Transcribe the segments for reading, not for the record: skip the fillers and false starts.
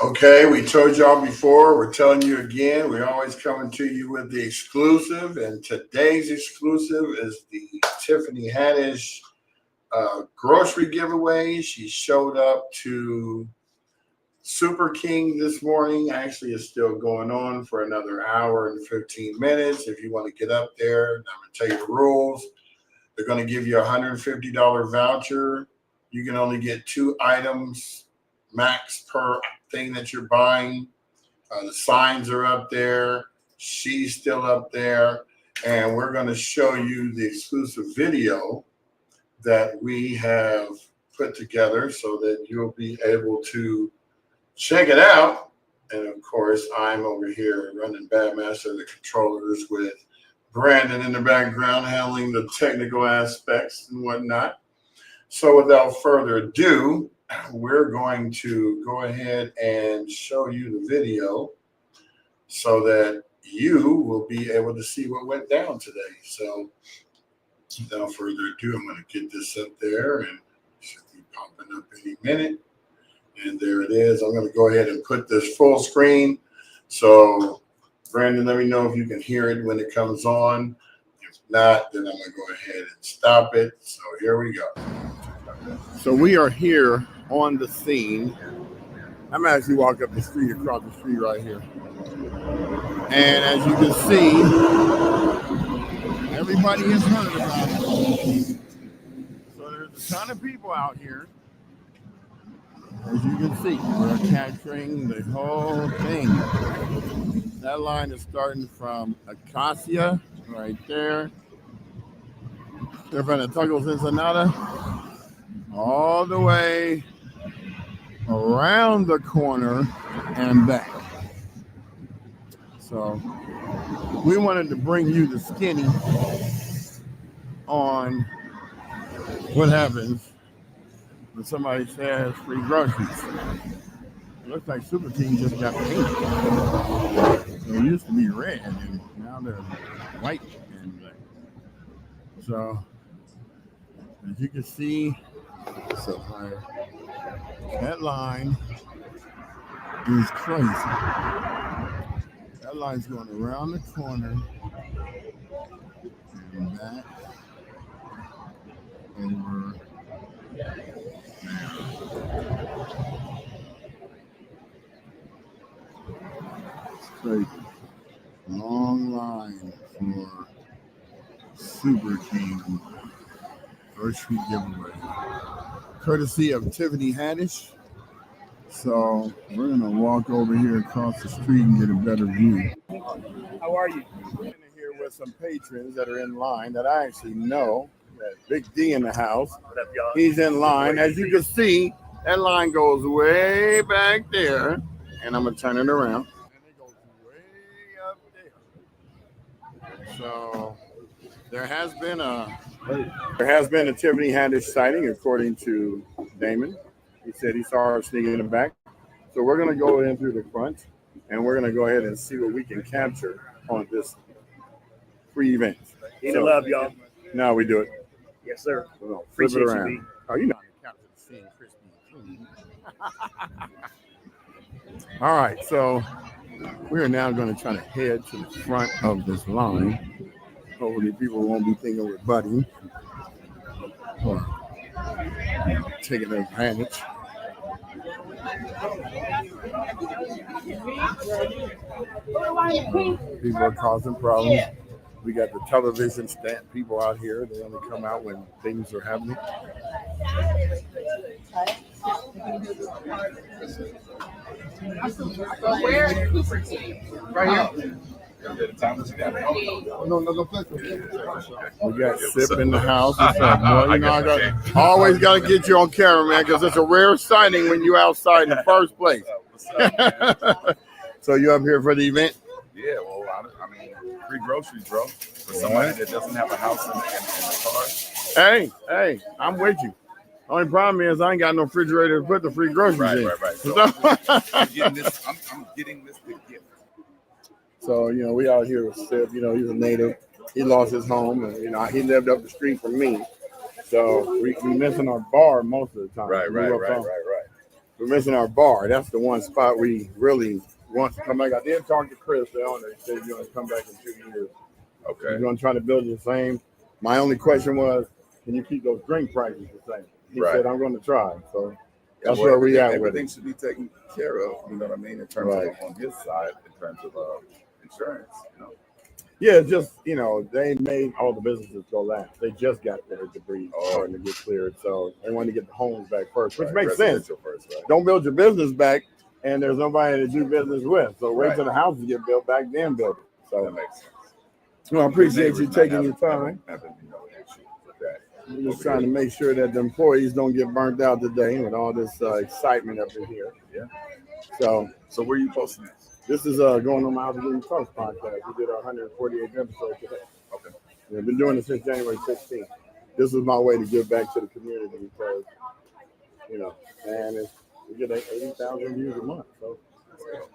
Okay, we told y'all before, we're telling you again, we're always coming to you with the exclusive, and today's exclusive is the Tiffany Haddish grocery giveaway. She showed up to Super King this morning. Actually, it's still going on for another hour and 15 minutes. If you want to get up there, I'm going to tell you the rules. They're going to give you a $150 voucher. You can only get 2 items max per thing that you're buying. The signs are up there. She's still up there. And we're going to show you the exclusive video that we have put together so that you'll be able to check it out. And of course, I'm over here running Badmaster the controllers with Brandon in the background handling the technical aspects and whatnot. So without further ado, we're going to go ahead and show you the video so that you will be able to see what went down today. So without further ado, I'm going to get this up there and it should be popping up any minute. And there it is. I'm going to go ahead and put this full screen. So Brandon, let me know if you can hear it when it comes on. If not, then I'm going to go ahead and stop it. So here we go. So we are here on the scene. I'm actually walking up the street, across the street right here. And as you can see, everybody has heard about it. So there's a ton of people out here. As you can see, we're capturing the whole thing. That line is starting from Acacia, right there. They're from the Tacos Ensenada, all the way around the corner and back. So we wanted to bring you the skinny on what happens when somebody says free groceries. It looks like Super King just got painted. They used to be red and now they're white and black. So as you can see, that line is crazy. That line's going around the corner and back over there. It's crazy. Long line for Super King grocery giveaway. Courtesy of Tiffany Haddish. So we're going to walk over here across the street and get a better view. How are you? I'm in here with some patrons that are in line that I actually know. Big D in the house. He's in line. As you can see, that line goes way back there. And I'm going to turn it around. And it goes way up there. So there has been a Tiffany Haddish sighting, according to Damon. He said he saw her sneaking in the back. So we're going to go in through the front, and we're going to go ahead and see what we can capture on this free event. Need to love y'all. Now we do it. Yes, sir. So flip it around. You, oh, you're not going to capture the scene, crispy. All right, so we are now going to try to head to the front of this line. Hopefully people won't be thinking we're butting or taking advantage. People are causing problems. We got the television stand people out here. They only come out when things are happening. Where is Cooper team? right here. No. We got Sip in the house. I always got to get you on camera, man, because it's a rare sighting when you're outside in the first place. So you up here for the event? Yeah, well, I mean, free groceries, bro. For somebody that doesn't have a house in the car. Hey, I'm with you. Only problem is I ain't got no refrigerator to put the free groceries in. Right. So I'm getting this big gift. So, we out here with Sip. He's a native. He lost his home, and, he lived up the street from me. So we missing our bar most of the time. Right. we're missing our bar. That's the one spot we really want to come back. I did talk to Chris, the owner. He said he's going to come back in 2 years. Okay. He's going to try to build it the same. My only question was, can you keep those drink prices the same? He said, I'm going to try. So that's where we at with everything it. should be taken care of, you know what I mean, in terms of on his side, in terms of insurance, you know. Yeah, just, you know, they made all the businesses go last. They just got their debris starting to get cleared. So they wanted to get the homes back first, which makes sense. First, right? Don't build your business back and there's nobody to do business with. So wait till the houses get built back, then build it. So that makes sense. Well, I appreciate you taking your time. Having, you know, issue with that. We're just trying to make sure that the employees don't get burnt out today with all this excitement up in here. Yeah. So where are you posting this? This is going on my Altadena Talks podcast. We did our 148th episode today. Okay. We've been doing it since January 16th. This is my way to give back to the community because, you know, and we get 80,000 views a month. So,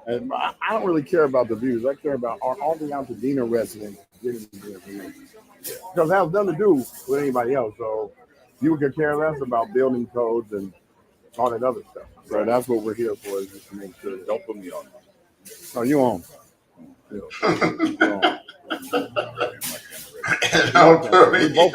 and I don't really care about the views. I care about all the Altadena residents getting the information. Because it has nothing to do with anybody else. So you could care less about building codes and all that other stuff. So that's what we're here for, is just to make sure. Don't put me on. Oh, you on? Don't put me Both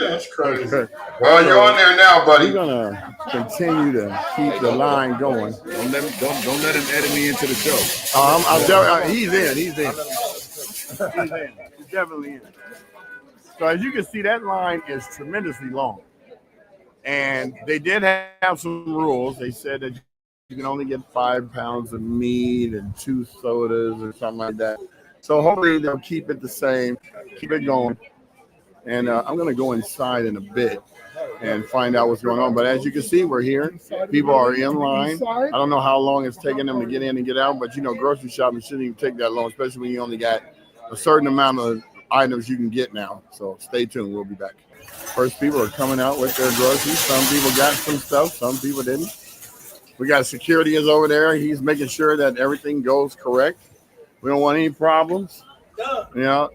That's crazy. Well, you're on there now, buddy. We're gonna continue to keep the line going. Don't let him edit me into the show. He's in. He's definitely in. So as you can see, that line is tremendously long. And they did have some rules. They said that you can only get 5 pounds of meat and 2 sodas or something like that. So hopefully they'll keep it the same, keep it going. And I'm going to go inside in a bit and find out what's going on. But as you can see, we're here. People are in line. I don't know how long it's taking them to get in and get out, but, you know, grocery shopping shouldn't even take that long, especially when you only got a certain amount of items you can get now. So stay tuned. We'll be back. First, people are coming out with their groceries. Some people got some stuff. Some people didn't. We got security is over there. He's making sure that everything goes correct. We don't want any problems. You know,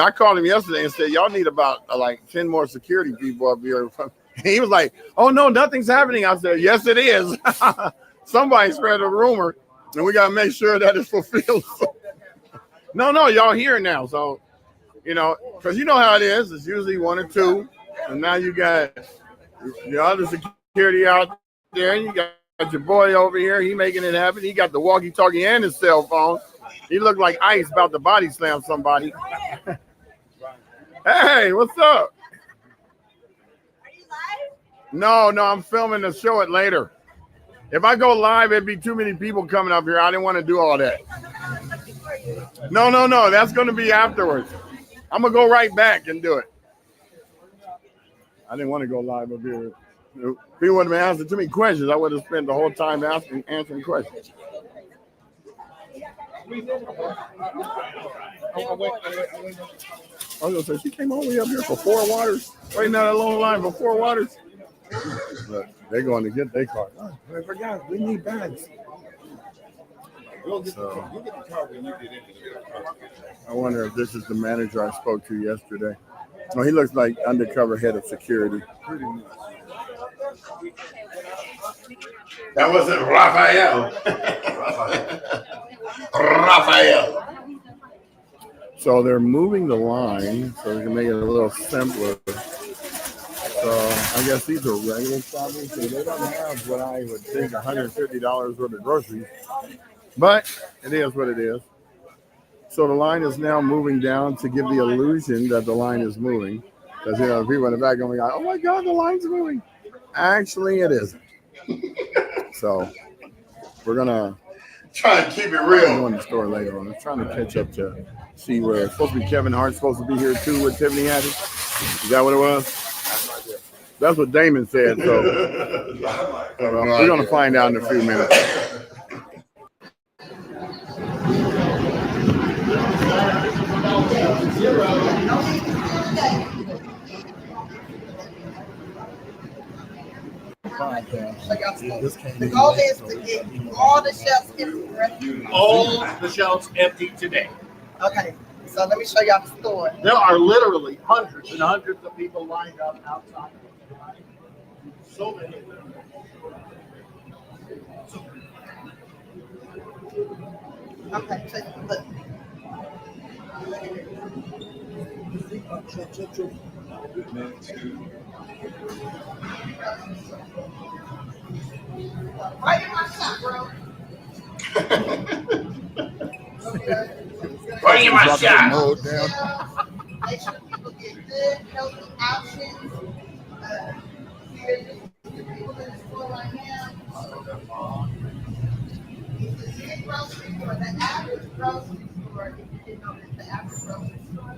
I called him yesterday and said, y'all need about like 10 more security people up here. He was like, oh, no, nothing's happening. I said, yes, it is. Somebody spread a rumor, and we got to make sure that it's fulfilled. No, y'all here now. So, you know, because you know how it is. It's usually 1 or 2. And now you got the other security out there. And you got your boy over here. He making it happen. He got the walkie-talkie and his cell phone. He looked like Ice about to body slam somebody. Hey, what's up? Are you live? No, I'm filming to show it later. If I go live, it'd be too many people coming up here. I didn't want to do all that. No. That's going to be afterwards. I'm going to go right back and do it. I didn't want to go live up here. If people would have been asking too many questions, I would have spent the whole time answering questions. I was going to say, she came all the way up here for 4 waters. Waiting on that long line for 4 waters. Look, they're going to get their car. Oh, I forgot. We need bags. So, I wonder if this is the manager I spoke to yesterday. No, he looks like undercover head of security. That wasn't Raphael. Raphael. So they're moving the line so they can make it a little simpler. So I guess these are regular shoppers. So they don't have what I would think $150 worth of groceries. But it is what it is. So the line is now moving down to give the illusion that the line is moving. Because, you know, people in the back are going, oh, my God, the line's moving. Actually, it isn't. So we're going to try to keep it go real. in the store later on. I'm trying to catch up to see where it's supposed to be. Kevin Hart's supposed to be here, too, with Tiffany Haddish. Is that what it was? That's what Damon said. So we're going to find out in a few minutes. The goal is to get all the shelves empty, right? All the shelves empty today. Okay. So let me show y'all the store. There are literally hundreds and hundreds of people lined up outside. So many of them. Okay, check look. Right in my shop, bro. Right in my shop. Mode down. Make sure people get good, healthy options. Here's the people in the store right now. It's a big grocery store, the average grocery store, if you didn't know this, the average grocery store.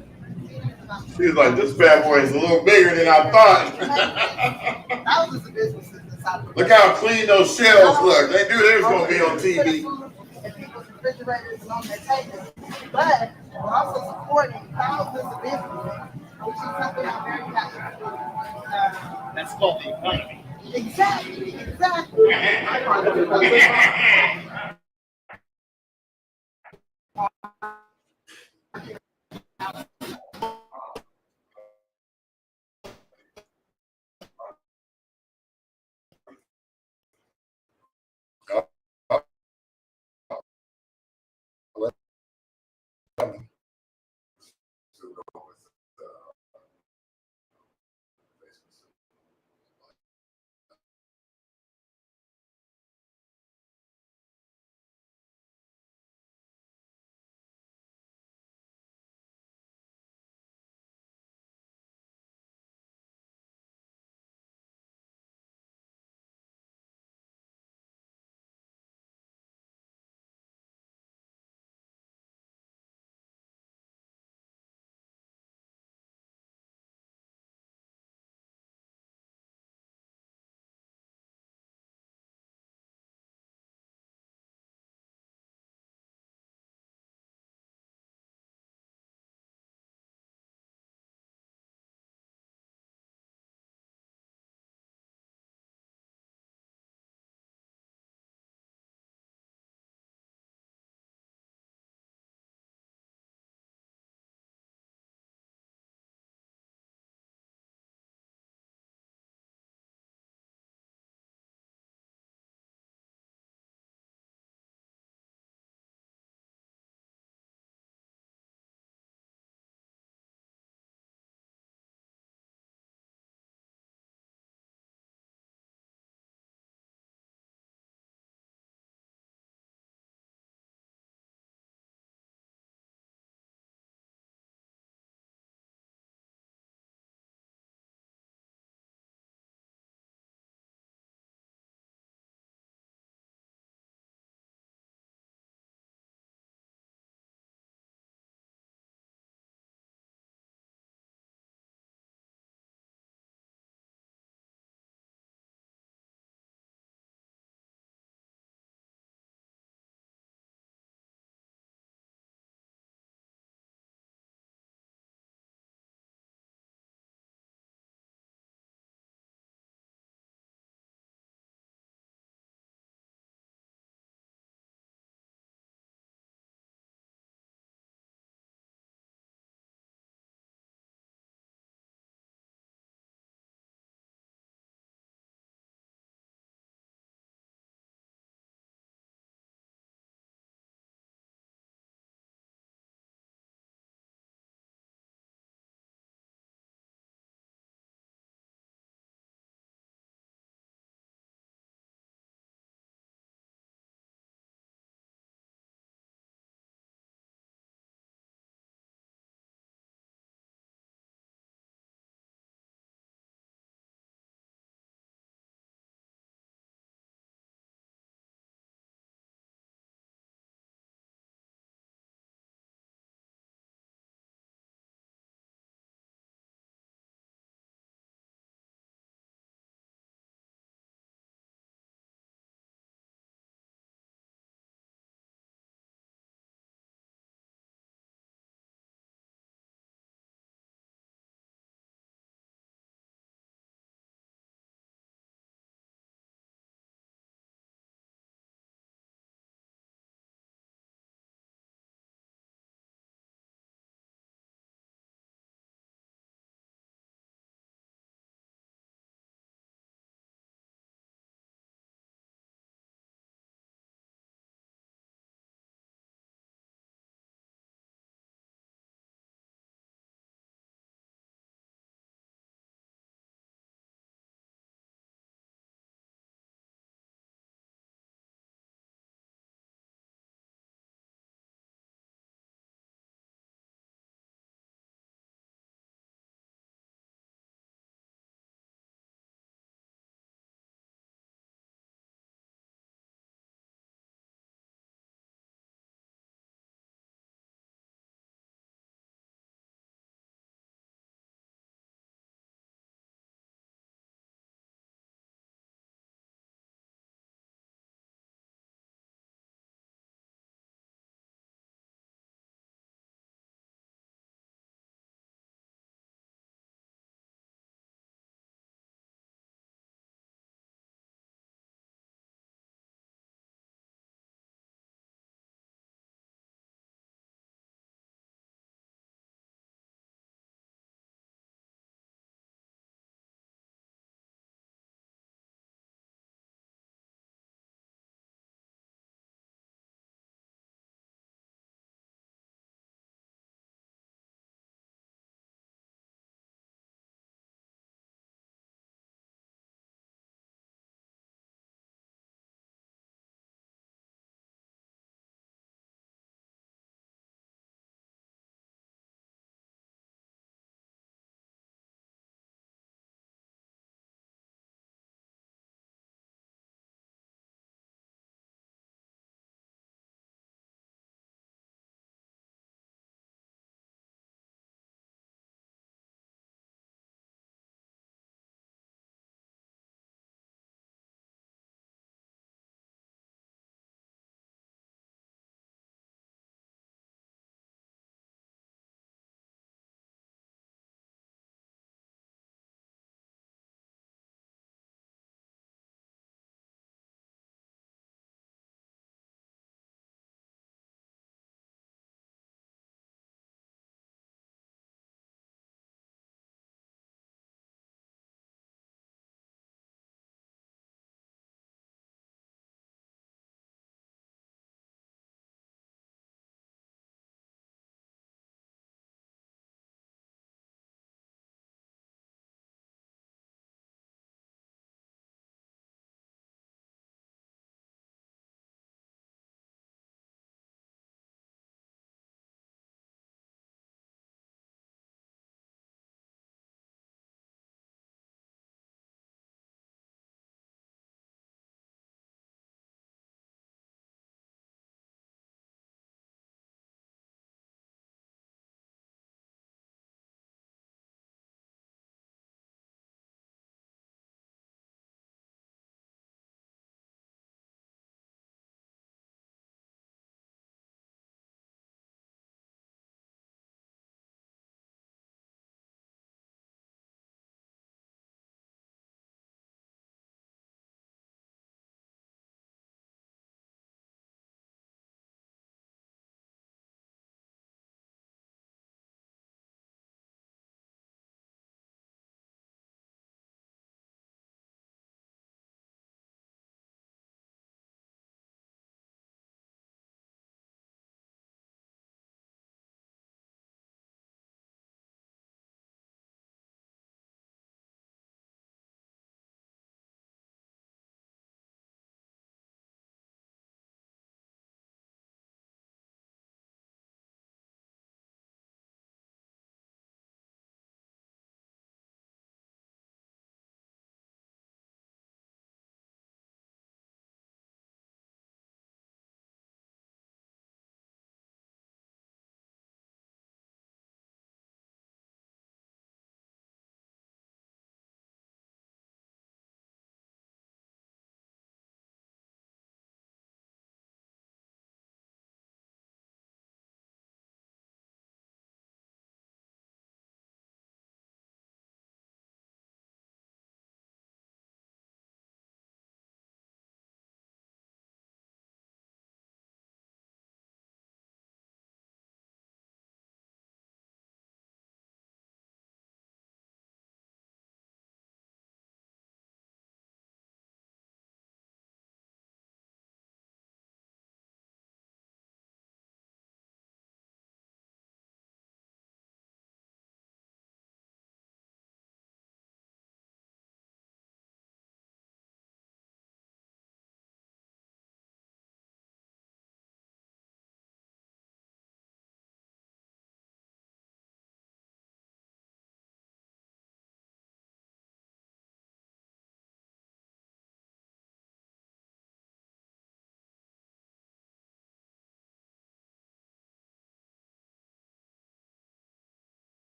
She's like, this bad boy is a little bigger than I thought. Thousands of businesses inside the Look how clean those shelves look. They knew they was gonna be on TV. And people's refrigerators and on their tables. But we're also supporting thousands of businesses, which is something I'm very happy with. That's called the economy. Exactly.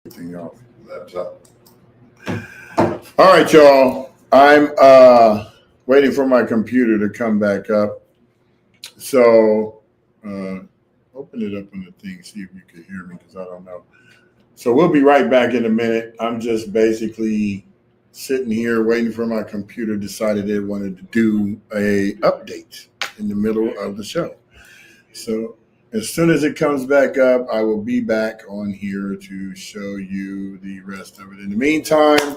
Everything off laptop. All right, y'all. I'm waiting for my computer to come back up. So open it up on the thing, see if you can hear me, because I don't know. So we'll be right back in a minute. I'm just basically sitting here waiting for my computer. Decided it wanted to do a update in the middle of the show. So as soon as it comes back up, I will be back on here to show you the rest of it. In the meantime,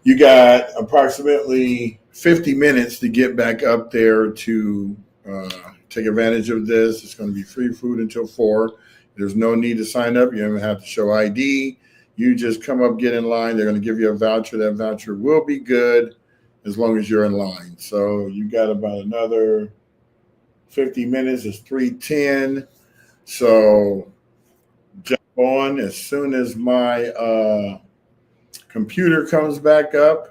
you got approximately 50 minutes to get back up there to take advantage of this. It's going to be free food until 4. There's no need to sign up. You don't have to show ID. You just come up, get in line. They're going to give you a voucher. That voucher will be good as long as you're in line. So you got about another 50 minutes. It's 3:10. So jump on as soon as my computer comes back up.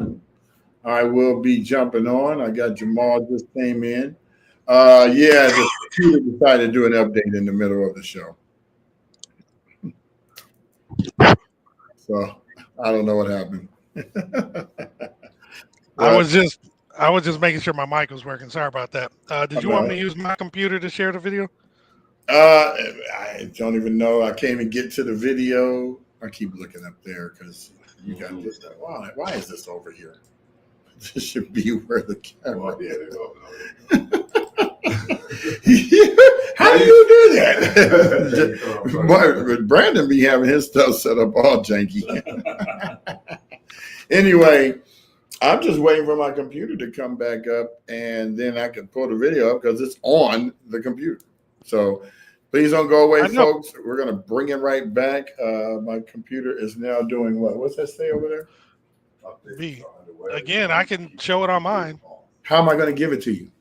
I will be jumping on. I got Jamal just came in. Yeah, the computer decided to do an update in the middle of the show. So I don't know what happened. I was just making sure my mic was working. Sorry about that. Did you want me to use my computer to share the video? I don't even know. I can't even get to the video. I keep looking up there because you got this. Why is this over here? This should be where the camera is. How do you do that? Brandon be having his stuff set up all janky. Anyway, I'm just waiting for my computer to come back up, and then I can pull the video up because it's on the computer. So please don't go away, folks. We're going to bring it right back. My computer is now doing what? What's that say over there? Again, I can show it on mine. How am I going to give it to you?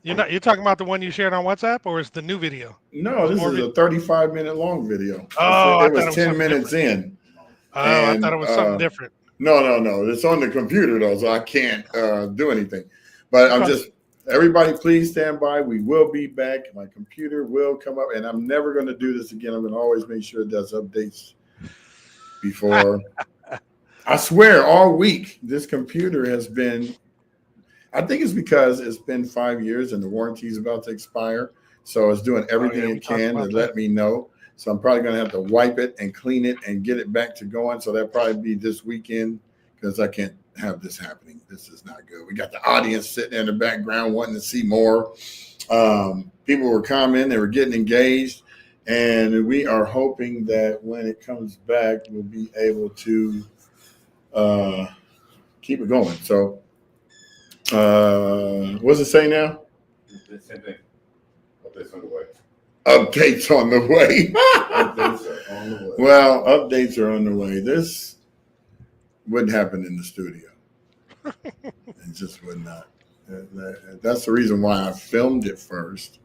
You're talking about the one you shared on WhatsApp, or is the new video? No, this is a 35-minute long video. Oh, it was 10 minutes in. Oh, I thought it was something different. No. It's on the computer, though, so I can't do anything. But I'm just, everybody, please stand by. We will be back. My computer will come up, and I'm never going to do this again. I'm going to always make sure it does updates before. I swear, all week, this computer has been, I think it's because it's been 5 years and the warranty is about to expire. So it's doing everything it can to let me know. So I'm probably going to have to wipe it and clean it and get it back to going. So that'll probably be this weekend because I can't have this happening. This is not good. We got the audience sitting in the background wanting to see more. People were commenting, they were getting engaged. And we are hoping that when it comes back, we'll be able to keep it going. So what's it say now? Same thing. Updates on the way. Updates on the way. Updates are on the way. Well, updates are on the way. This wouldn't happen in the studio. It just would not. That's the reason why I filmed it first,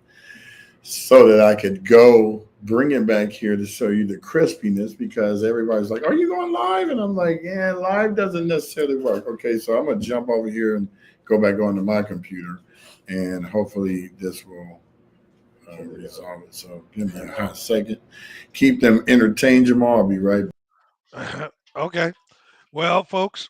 so that I could go bring it back here to show you the crispiness, because everybody's like, are you going live? And I'm like, yeah, live doesn't necessarily work. Okay, so I'm going to jump over here and go back onto my computer, and hopefully this will resolve it. So give me a hot second. Keep them entertained, Jamal. I'll be right back. Okay. Well, folks,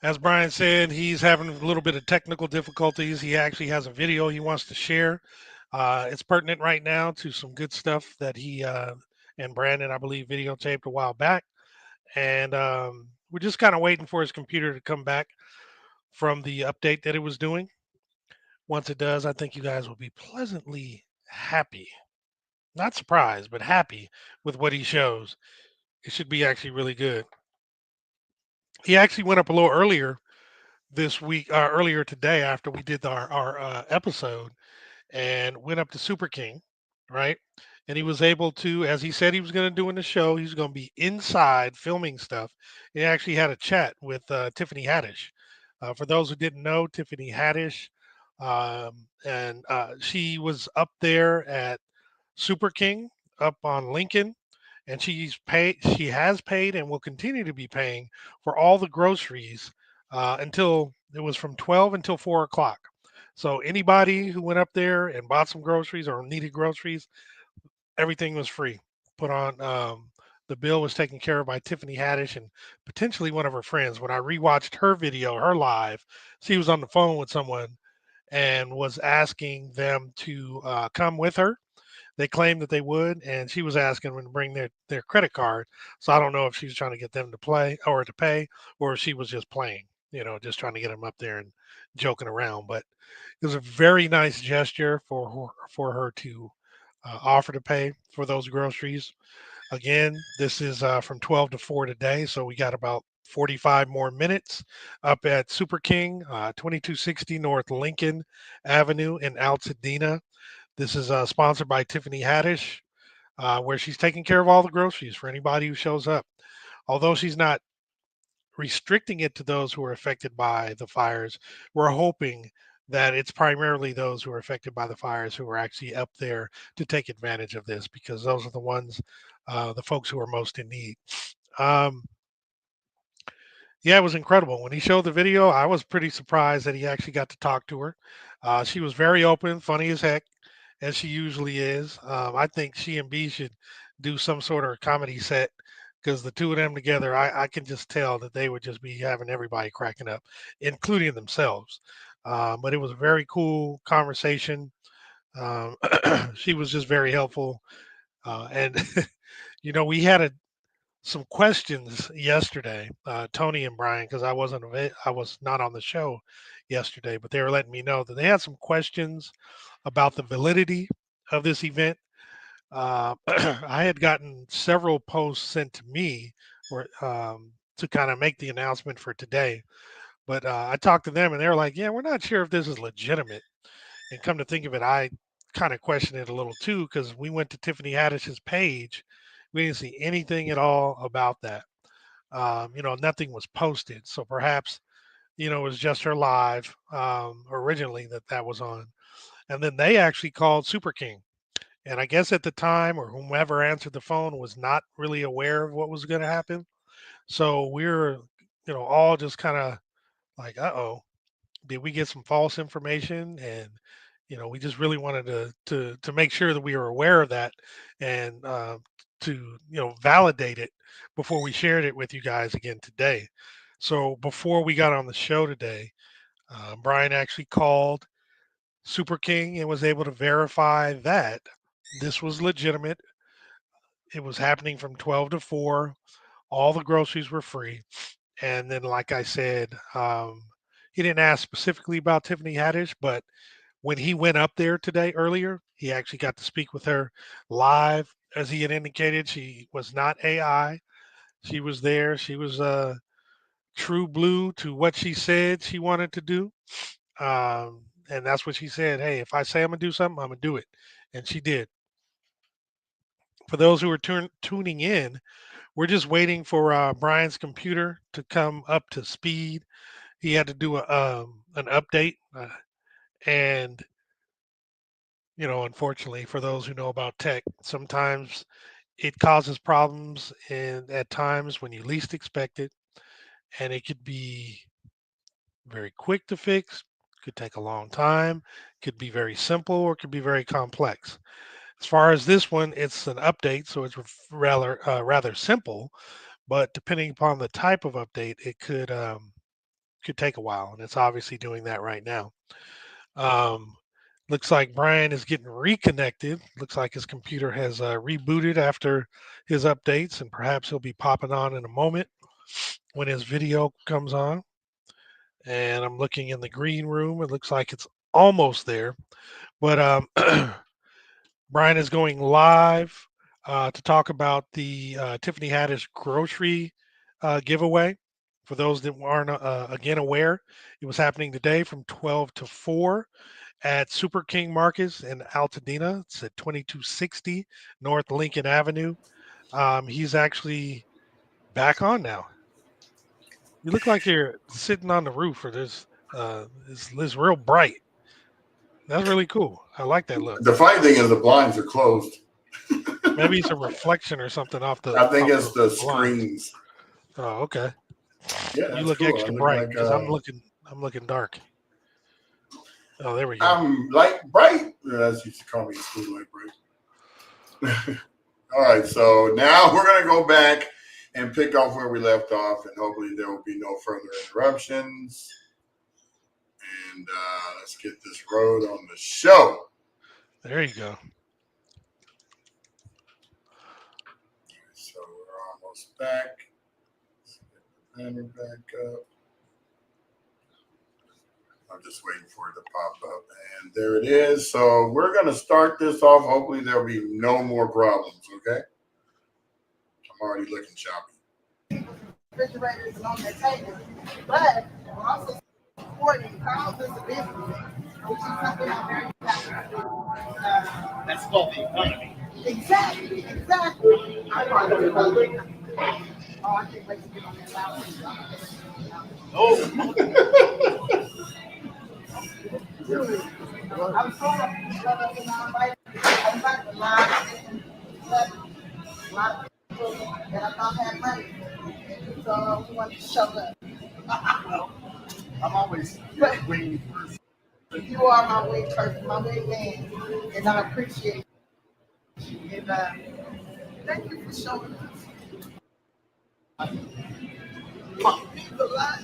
as Brian said, he's having a little bit of technical difficulties. He actually has a video he wants to share. It's pertinent right now to some good stuff that he and Brandon, I believe, videotaped a while back. And we're just kind of waiting for his computer to come back from the update that it was doing. Once it does, I think you guys will be pleasantly happy. Not surprised, but happy with what he shows. It should be actually really good. He actually went up a little earlier this week, earlier today after we did our episode, and went up to Super King, right? And he was able to, as he said he was going to do in the show, he's going to be inside filming stuff. He actually had a chat with Tiffany Haddish. For those who didn't know, Tiffany Haddish, and she was up there at Super King up on Lincoln, and she has paid and will continue to be paying for all the groceries until it was from 12 until 4 o'clock. So anybody who went up there and bought some groceries or needed groceries, everything was free. Put on the bill was taken care of by Tiffany Haddish and potentially one of her friends. When I rewatched her video, her live, she was on the phone with someone and was asking them to come with her. They claimed that they would, and she was asking them to bring their credit card. So I don't know if she was trying to get them to play or to pay, or if she was just playing, just trying to get them up there and joking around. But it was a very nice gesture for her to offer to pay for those groceries. Again, this is from 12 to 4 today, so we got about 45 more minutes up at Super King, 2260 North Lincoln Avenue in Altadena. This is sponsored by Tiffany Haddish, where she's taking care of all the groceries for anybody who shows up. Although she's not restricting it to those who are affected by the fires, we're hoping that it's primarily those who are affected by the fires who are actually up there to take advantage of this, because those are the ones, the folks who are most in need. Um, yeah, it was incredible. When he showed the video, I was pretty surprised that he actually got to talk to her. She was very open, funny as heck, as she usually is. I think she and B should do some sort of comedy set, because the two of them together, I can just tell that they would just be having everybody cracking up, including themselves. But it was a very cool conversation. Um, she was just very helpful. And, we had some questions yesterday, Tony and Brian, because I was not on the show yesterday, but they were letting me know that they had some questions about the validity of this event. I had gotten several posts sent to me to kind of make the announcement for today, but I talked to them and they were like, "Yeah, we're not sure if this is legitimate." And come to think of it, I kind of questioned it a little too, because we went to Tiffany Haddish's page, we didn't see anything at all about that. Nothing was posted, so perhaps it was just her live originally that was on, and then they actually called Super King. And I guess at the time, or whomever answered the phone was not really aware of what was going to happen. So we were, all just kind of like, uh-oh, did we get some false information? And, we just really wanted to make sure that we were aware of that, and to, validate it before we shared it with you guys again today. So before we got on the show today, Brian actually called Super King and was able to verify that this was legitimate. It was happening from 12 to 4. All the groceries were free. And then, like I said, he didn't ask specifically about Tiffany Haddish, but when he went up there today earlier, he actually got to speak with her live. As he had indicated, she was not AI. She was there. She was true blue to what she said she wanted to do. And that's what she said. Hey, if I say I'm going to do something, I'm going to do it. And she did. For those who are tuning in, we're just waiting for Brian's computer to come up to speed. He had to do an update, and unfortunately, for those who know about tech, sometimes it causes problems, and at times when you least expect it, and it could be very quick to fix, could take a long time, could be very simple, or could be very complex. As far as this one, it's an update, so it's rather simple. But depending upon the type of update, it could take a while, and it's obviously doing that right now. Um, Looks like Brian is getting reconnected. Looks like his computer has rebooted after his updates, and perhaps he'll be popping on in a moment when his video comes on. And I'm looking in the green room. It looks like it's almost there. But Brian is going live to talk about the Tiffany Haddish grocery giveaway. For those that aren't again aware, it was happening today from 12 to 4 at Super King Marcus in Altadena. It's at 2260 North Lincoln Avenue. He's actually back on now. You look like you're sitting on the roof, or it's real bright. That's really cool. I like that look. The funny thing is the blinds are closed. Maybe it's a reflection or something off the. I think off it's the blinds. screens. Oh, okay. Yeah, You that's look cool. I extra look bright like because I'm looking dark. Oh, there we go. I'm light bright. As you used to call me in school, light bright. All right, so now we're gonna go back and pick off where we left off, and hopefully there will be no further interruptions. And let's get this road on the show. There you go. So we're almost back. Let's get the banner back up. I'm just waiting for it to pop up. And there it is. So we're going to start this off. Hopefully there'll be no more problems, okay? I'm already looking choppy. Refrigerators on their table, but we're also supporting small businesses, which is something I'm very passionate about. That's called the economy. Exactly. I want to oh, I can't wait to get on that loud. I'm so I invited a lot of people that I thought had money. So we wanted to show up. I'm always waiting first. You are my way person, my way man, and I appreciate you. And thank you for showing us. It means a lot.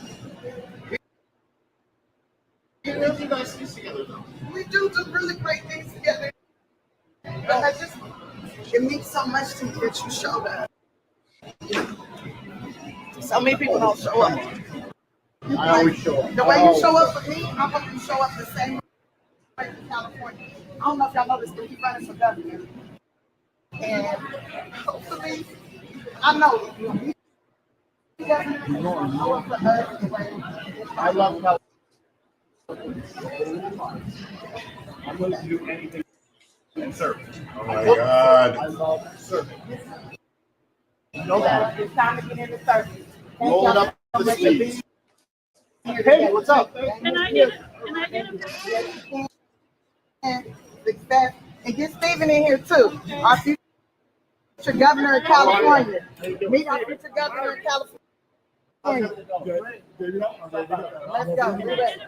You really nice things together, though. We do really great things together. But it means so much to me that you showed up. So many people don't show up. I always show up. The way you show up for me, I hope you show up the same way in California. I don't know if y'all noticed, but he's running for governor. And hopefully, I know you definitely show up for us the way I love California. I'm willing to do anything and serve. Oh my God. I love serving. know that. It's time to get into service. Roll it up the sleeves. Hey, what's up? Can I get success and get Stephen in here too. Our future governor of California. Meet our future governor of California. Let's go. You ready?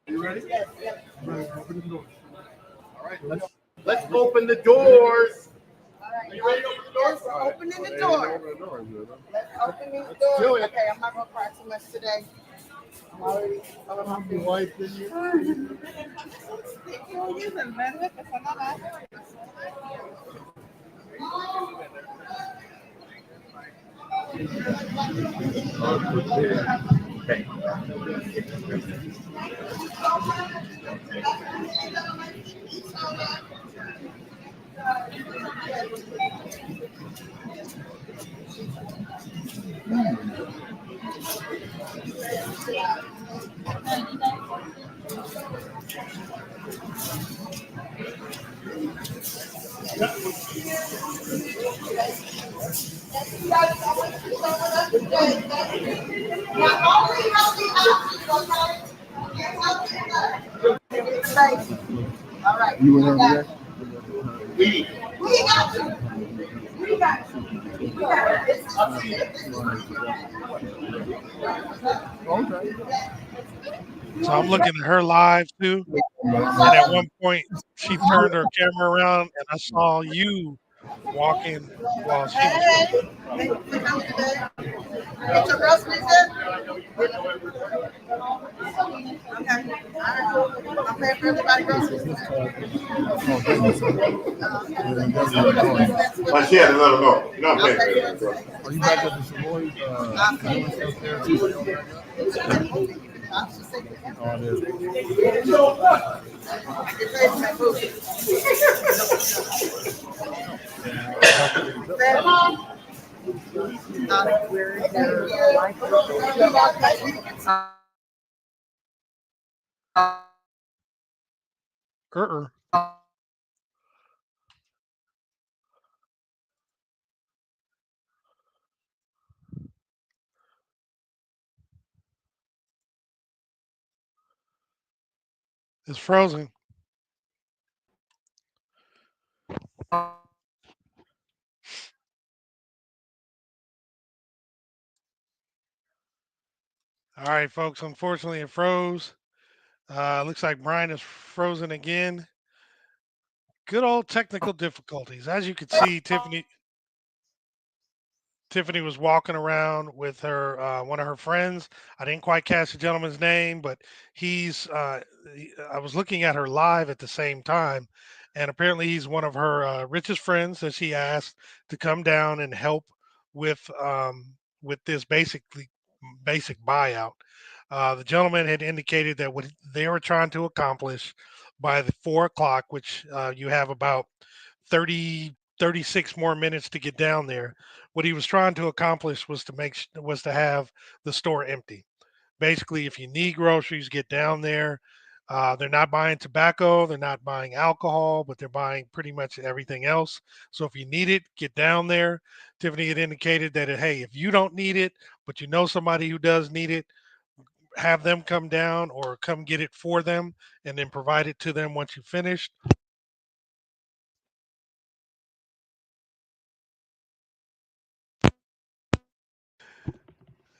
You ready? Yes, yes. All right, let's open the doors. All right. Yes, we're opening the door. Let's open these doors. Okay, I'm not gonna cry too much today. I'm already over my feet. All right. You went over there? We got you. We got you. We got you. Okay. So I'm looking at her live too. And at one point, she turned her camera around, and I saw you walking while she was. Hey, we coming today. Get your groceries in. Okay. All right. I'm paying for everybody's groceries. But she had to let her know. You're not paying for it, bro. Are you back at the Savoy? Oh, it is. Uh-uh. It's frozen. All right, folks. Unfortunately, it froze. Looks like Brian is frozen again. Good old technical difficulties. As you could see, Tiffany was walking around with her one of her friends. I didn't quite catch the gentleman's name, but I was looking at her live at the same time, and apparently he's one of her richest friends that she asked to come down and help with with this basic buyout. The gentleman had indicated that what they were trying to accomplish by the 4 o'clock, which you have about 36 more minutes to get down there. What he was trying to accomplish was was to have the store empty. Basically, if you need groceries, get down there. They're not buying tobacco, they're not buying alcohol, but they're buying pretty much everything else. So if you need it, get down there. Tiffany had indicated that, hey, if you don't need it, but you know somebody who does need it, have them come down or come get it for them and then provide it to them once you finish.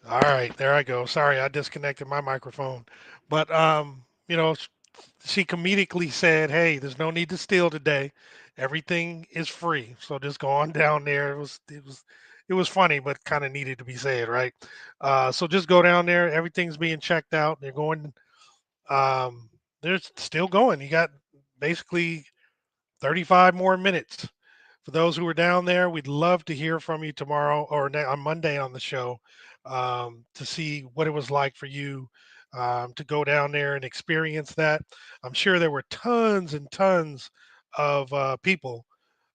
All right, there I go. Sorry, I disconnected my microphone. But she comedically said, "Hey, there's no need to steal today. Everything is free. So just go on down there." It was funny, but kind of needed to be said, right? So just go down there. Everything's being checked out. They're going. They're still going. You got basically 35 more minutes. For those who are down there, we'd love to hear from you tomorrow or on Monday on the show to see what it was like for you to go down there and experience that. I'm sure there were tons and tons of people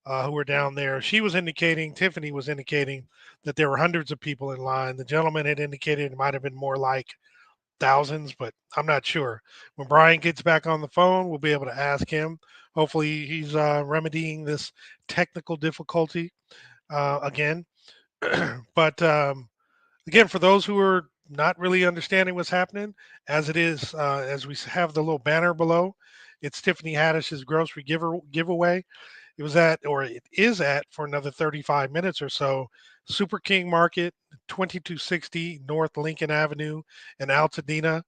who were down there. Tiffany was indicating that there were hundreds of people in line. The gentleman had indicated it might have been more like thousands, but I'm not sure. When Brian gets back on the phone, we'll be able to ask him. Hopefully, he's remedying this technical difficulty again. But again, for those who are not really understanding what's happening, as we have the little banner below, it's Tiffany Haddish's grocery giveaway. It is at for another 35 minutes or so. Super King Market, 2260 North Lincoln Avenue in Altadena.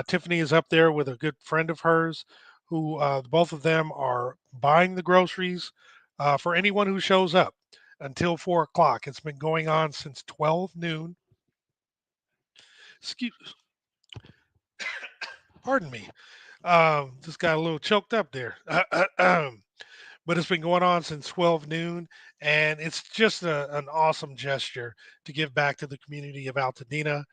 Tiffany is up there with a good friend of hers who both of them are buying the groceries for anyone who shows up until 4 o'clock. It's been going on since 12 noon. Excuse, pardon me. Just got a little choked up there. But it's been going on since 12 noon, and it's just an awesome gesture to give back to the community of Altadena.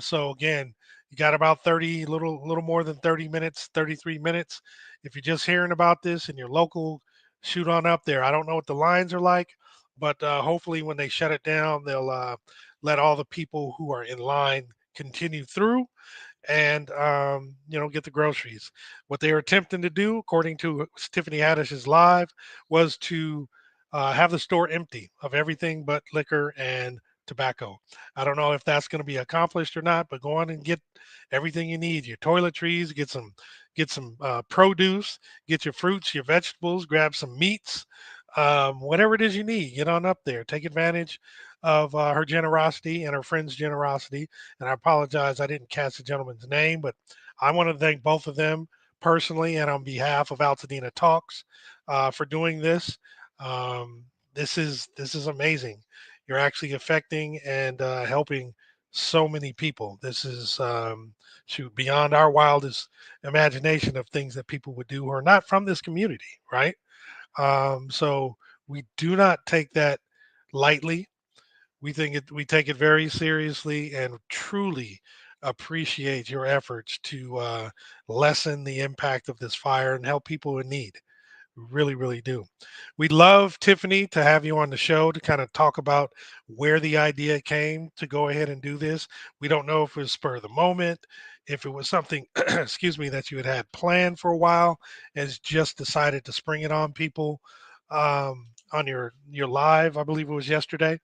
So again, you got about 30, little more than 30 minutes, 33 minutes. If you're just hearing about this in your local, shoot on up there. I don't know what the lines are like, but hopefully when they shut it down, they'll let all the people who are in line continue through and get the groceries. What they were attempting to do, according to Tiffany Haddish's live, was to have the store empty of everything but liquor and tobacco. I don't know if that's going to be accomplished or not, but go on and get everything you need: your toiletries, get some produce, get your fruits, your vegetables, grab some meats. Whatever it is you need, get on up there. Take advantage of her generosity and her friend's generosity. And I apologize, I didn't catch the gentleman's name, but I want to thank both of them personally and on behalf of Altadena Talks for doing this. This is amazing. You're actually affecting and helping so many people. This is beyond our wildest imagination of things that people would do who are not from this community, right? So we do not take that lightly. We take it very seriously and truly appreciate your efforts to lessen the impact of this fire and help people in need. We really, really do. We'd love, Tiffany, to have you on the show to kind of talk about where the idea came to go ahead and do this. We don't know if it was spur of the moment, if it was something, excuse me, that you had planned for a while, and just decided to spring it on people on your live. I believe it was yesterday.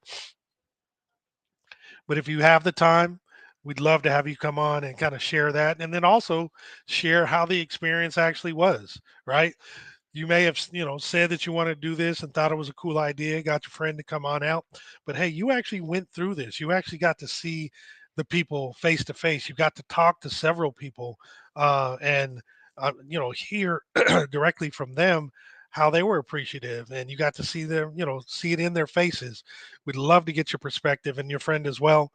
But if you have the time, we'd love to have you come on and kind of share that, and then also share how the experience actually was. Right? You may have said that you want to do this and thought it was a cool idea, got your friend to come on out, but hey, you actually went through this. You actually got to see the people face to face. You got to talk to several people and hear directly from them how they were appreciative, and you got to see them, see it in their faces. We'd love to get your perspective and your friend as well,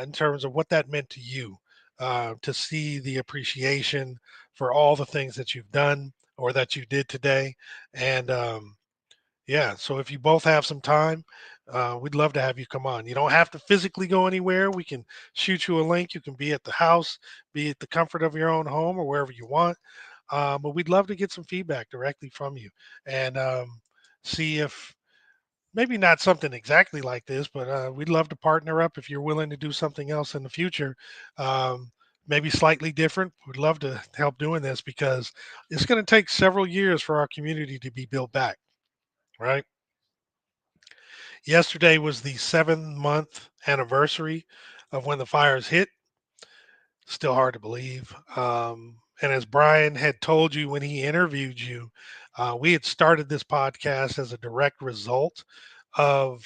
in terms of what that meant to you, to see the appreciation for all the things that you've done or that you did today. And yeah, so if you both have some time, we'd love to have you come on. You don't have to physically go anywhere. We can shoot you a link. You can be at the house, be at the comfort of your own home or wherever you want. But we'd love to get some feedback directly from you and see if maybe not something exactly like this, but we'd love to partner up if you're willing to do something else in the future. Um, Maybe slightly different. We'd love to help doing this because it's going to take several years for our community to be built back, right? Yesterday was the 7-month anniversary of when the fires hit. Still hard to believe. And as Brian had told you when he interviewed you, we had started this podcast as a direct result of,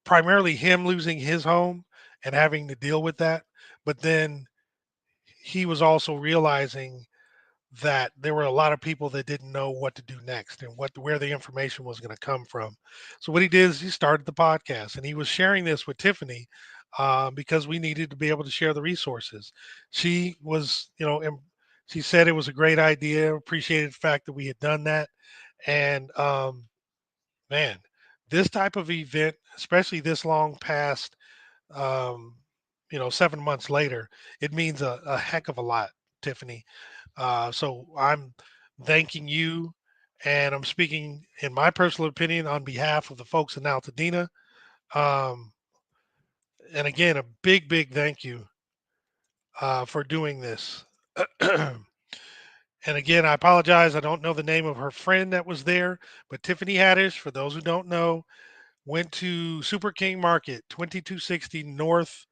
primarily him losing his home and having to deal with that. But then he was also realizing that there were a lot of people that didn't know what to do next and where the information was going to come from. So what he did is he started the podcast and he was sharing this with Tiffany, because we needed to be able to share the resources. She was, she said it was a great idea, appreciated the fact that we had done that. And man, this type of event, especially this long past, um, 7 months later, it means a heck of a lot, Tiffany. So I'm thanking you, and I'm speaking in my personal opinion on behalf of the folks in Altadena. Um, and again, a big, big thank you for doing this. And again, I apologize. I don't know the name of her friend that was there, but Tiffany Haddish, for those who don't know, went to Super King Market, 2260 North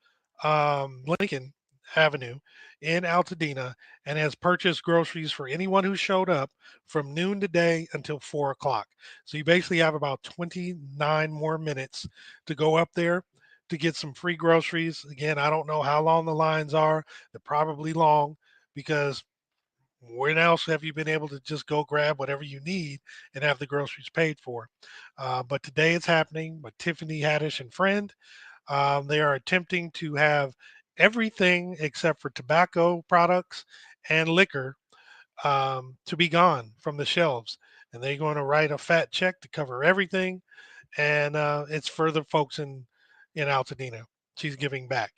Lincoln Avenue in Altadena, and has purchased groceries for anyone who showed up from noon today until 4 o'clock. So you basically have about 29 more minutes to go up there to get some free groceries. Again, I don't know how long the lines are. They're probably long because when else have you been able to just go grab whatever you need and have the groceries paid for? But today it's happening with Tiffany Haddish and friend. They are attempting to have everything except for tobacco products and liquor, to be gone from the shelves. And they're going to write a fat check to cover everything, and it's for the folks in Altadena. She's giving back,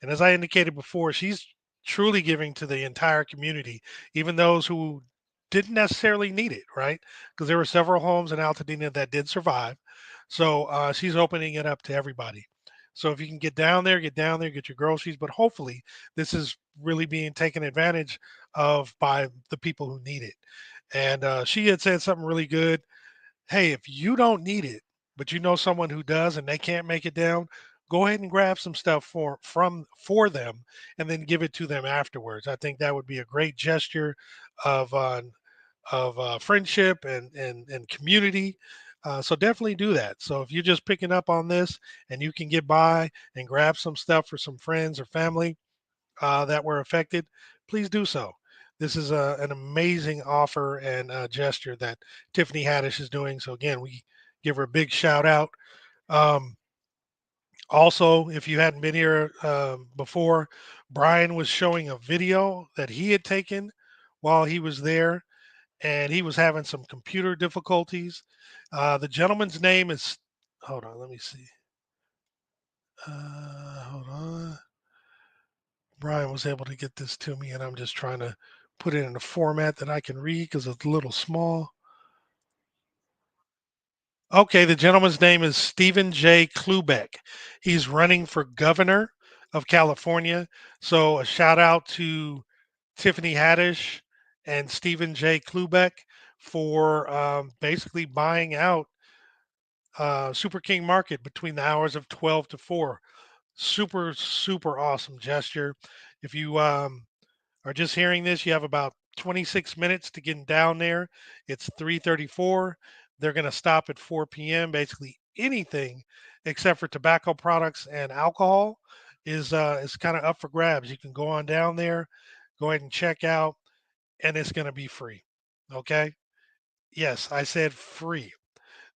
and as I indicated before, she's truly giving to the entire community, even those who didn't necessarily need it, right? Because there were several homes in Altadena that did survive, so she's opening it up to everybody. So if you can get down there, get your groceries. But hopefully, this is really being taken advantage of by the people who need it. And she had said something really good. Hey, if you don't need it, but you know someone who does and they can't make it down, go ahead and grab some stuff for them and then give it to them afterwards. I think that would be a great gesture of friendship and community. So definitely do that. So if you're just picking up on this and you can get by and grab some stuff for some friends or family that were affected, please do so. This is an amazing offer and gesture that Tiffany Haddish is doing. So again, we give her a big shout out. Um, Also, if you hadn't been here before, Brian was showing a video that he had taken while he was there, and he was having some computer difficulties. The gentleman's name is, hold on, let me see. Hold on. Brian was able to get this to me, and I'm just trying to put it in a format that I can read because it's a little small. Okay, the gentleman's name is Stephen J. Klubeck. He's running for governor of California. So a shout out to Tiffany Haddish and Stephen J. Klubeck for basically buying out Super King Market between the hours of 12 to 4. Super, super awesome gesture. If you are just hearing this, you have about 26 minutes to get down there. It's 3:34. They're going to stop at 4 p.m. Basically anything except for tobacco products and alcohol is kind of up for grabs. You can go on down there, go ahead and check out, and it's going to be free. Okay. Yes, I said free.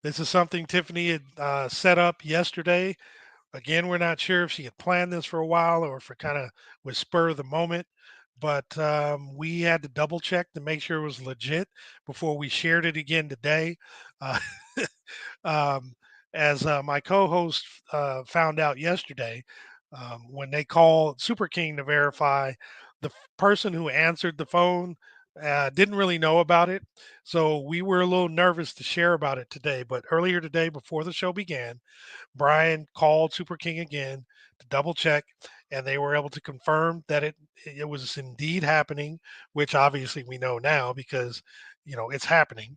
This is something Tiffany had set up yesterday. Again, we're not sure if she had planned this for a while or if it kind of was spur of the moment, but we had to double check to make sure it was legit before we shared it again today. Uh, um, as my co-host found out yesterday, when they called Super King to verify, the person who answered the phone didn't really know about it, so we were a little nervous to share about it today. But earlier today, before the show began, Brian called Super King again to double check, and they were able to confirm that it was indeed happening, which obviously we know now because it's happening.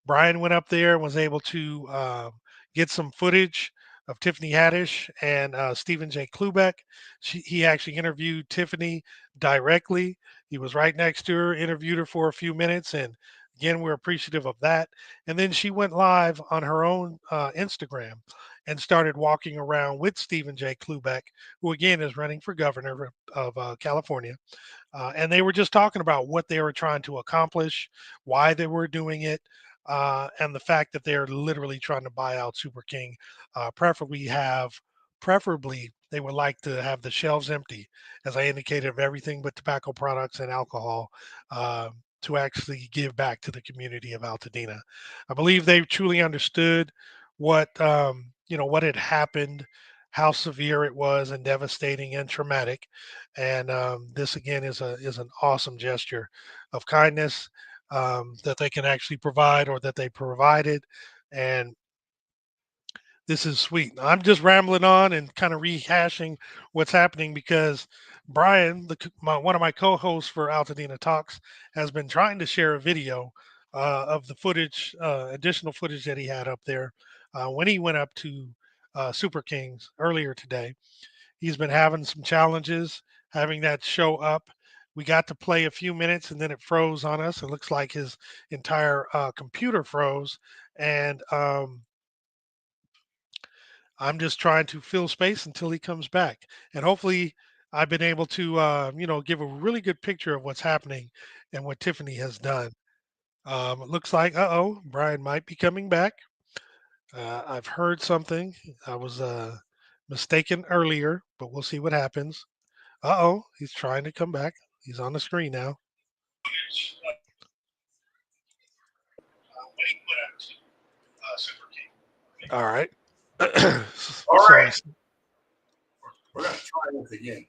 Brian went up there and was able to get some footage of Tiffany Haddish and Stephen J. Klubeck. He actually interviewed Tiffany directly. He was right next to her, interviewed her for a few minutes, and again, we're appreciative of that. And then she went live on her own Instagram and started walking around with Stephen J. Klubeck, who again is running for governor of California. And they were just talking about what they were trying to accomplish, why they were doing it, and the fact that they're literally trying to buy out Super King. Preferably, they would like to have the shelves empty, as I indicated, of everything but tobacco products and alcohol. To actually give back to the community of Altadena, I believe they truly understood what had happened, how severe it was, and devastating and traumatic. And this again is an awesome gesture of kindness that they can actually provide or that they provided. And this is sweet. I'm just rambling on and kind of rehashing what's happening because Brian, one of my co-hosts for Altadena Talks, has been trying to share a video of the footage, additional footage that he had up there when he went up to Super Kings earlier today. He's been having some challenges having that show up. We got to play a few minutes and then it froze on us. It looks like his entire computer froze. And I'm just trying to fill space until he comes back. And hopefully, I've been able to, give a really good picture of what's happening and what Tiffany has done. It looks like, Brian might be coming back. I've heard something. I was mistaken earlier, but we'll see what happens. He's trying to come back. He's on the screen now. All right. All So, right, we're gonna try this again.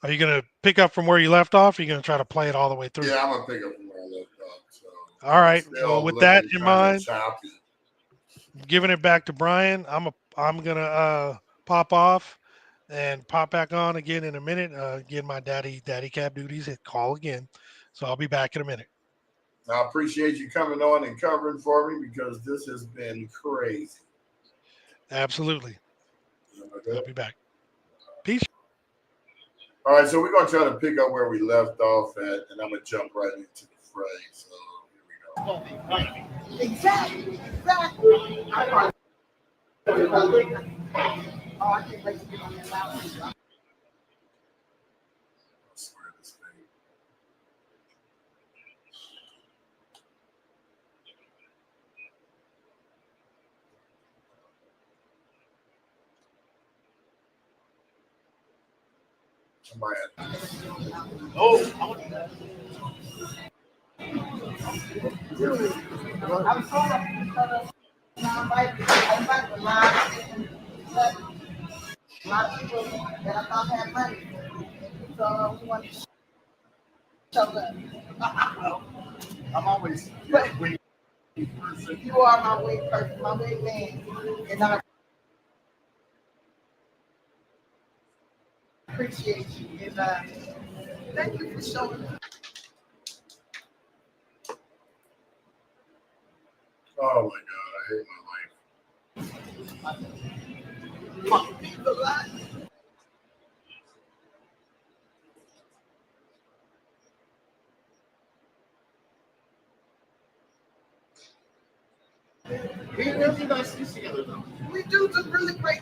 are you going to pick up from where you left off? Or are you going to try to play it all the way through? Yeah, I'm gonna pick up from where I left off. So All right. still Well, with that in kinda mind, choppy. giving it back to Brian. I'm gonna pop off and pop back on again in a minute. Again, my daddy cab duties at call again, so I'll be back in a minute. I appreciate you coming on and covering for me because this has been crazy. Absolutely, I'll be back. Peace. All right, so we're gonna try to pick up where we left off at, and I'm gonna jump right into the fray. So here we go. Exactly. I can't wait to get on that loud. I swear this thing. Somebody I'm so happy. I invite a lot of people that I thought had money. So we want to show up. I'm always waiting. You are my way person, my way man. And I appreciate you. And thank you for showing up. Oh my God, I hate my life. We really nice to see you. We do some really great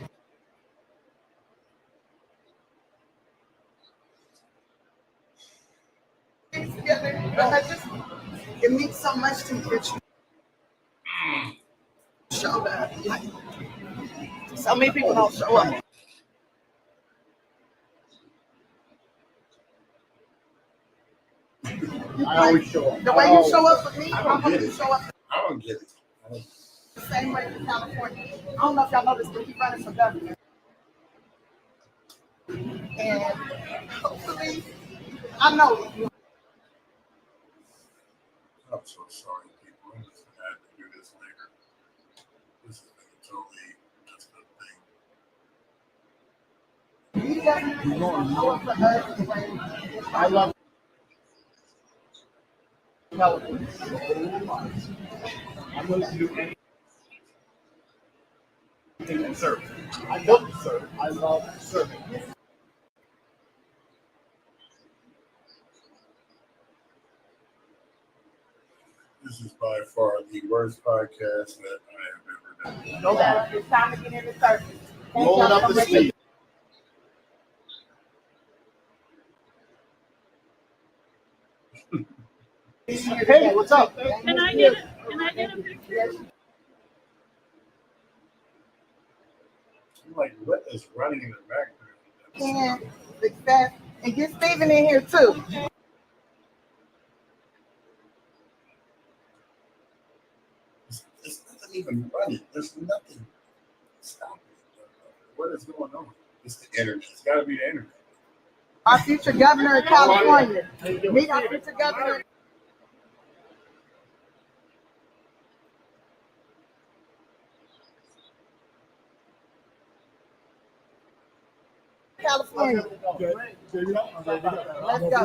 things together. But it means so much to me that you showed up. Like, so many people don't show up. I always show up. The way you show up for me, I I don't hope get you it. show up I don't get it. the same way for California. I don't know if y'all know this, but he's running for governor. And hopefully, I know you. I'm so sorry, people. I'm just gonna have to do this later. This is totally just a thing. You definitely show up for us the way I love television. I'm willing to do anything and serve. I don't serve. I love serving. This is by far the worst podcast that I have ever done. No doubt. It's time to get in the service. Thank Rolling y'all up so the much. sleeve. Hey, what's up? Can I get a picture? I'm like, what is running in the background? And success. And get Steven in here too. It's nothing even running. There's nothing stopping it. What is going on? It's the internet. It's got to be the internet. Our future governor of California. Meet our future governor. California. Let's go.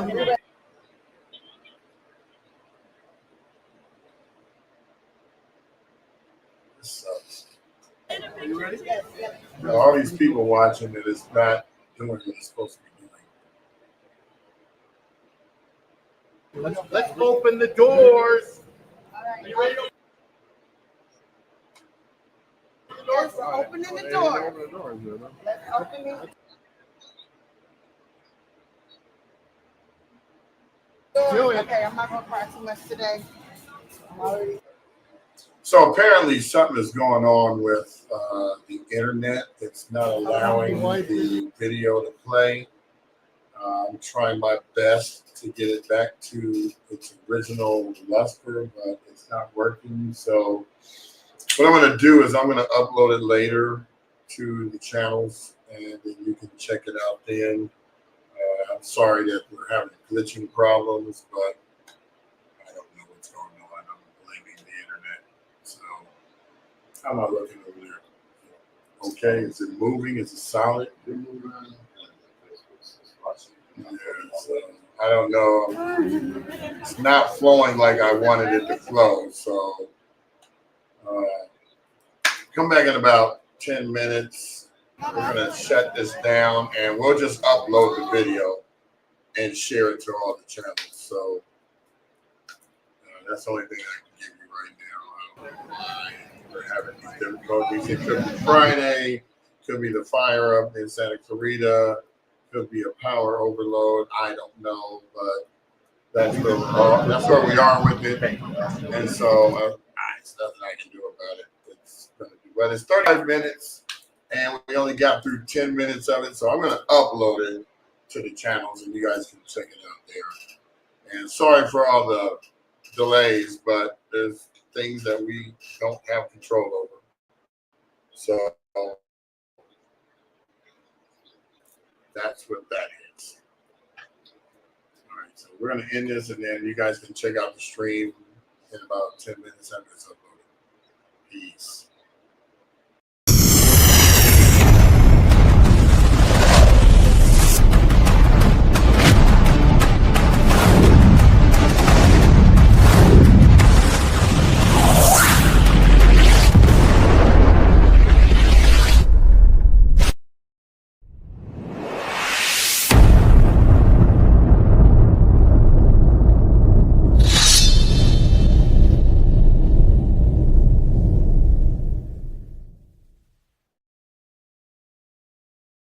This sucks. You ready? Yes, yes. All these people watching it is not doing what it's supposed to be doing. Let's open the doors. All right. You ready? Yes, we're opening the door. Let's open it. Okay, I'm not gonna cry too much today. I'm already. So apparently something is going on with the internet. It's not allowing the video to play. I'm trying my best to get it back to its original luster, but it's not working. So what I'm going to do is I'm going to upload it later to the channels, and then you can check it out then. I'm sorry that we're having glitching problems, but I don't know what's going on. I'm blaming the internet. So how am I looking over there? Okay, is it moving? Is it solid? Yeah, so I don't know. It's not flowing like I wanted it to flow. So come back in about 10 minutes. We're going to shut this down and we'll just upload the video and share it to all the channels. So that's the only thing I can give you right now. I don't know why we're having these difficulties. It could be Friday, could be the fire up in Santa Clarita, could be a power overload. I don't know, but that's where we are. That's where we are with it. And so it's nothing I can do about it. It's going to do well. It's 35 minutes, and we only got through 10 minutes of it. So I'm going to upload it to the channels, and you guys can check it out there. And sorry for all the delays, but there's things that we don't have control over. So that's what that is. All right, so we're going to end this, and then you guys can check out the stream in about 10 minutes after it's uploaded. Peace.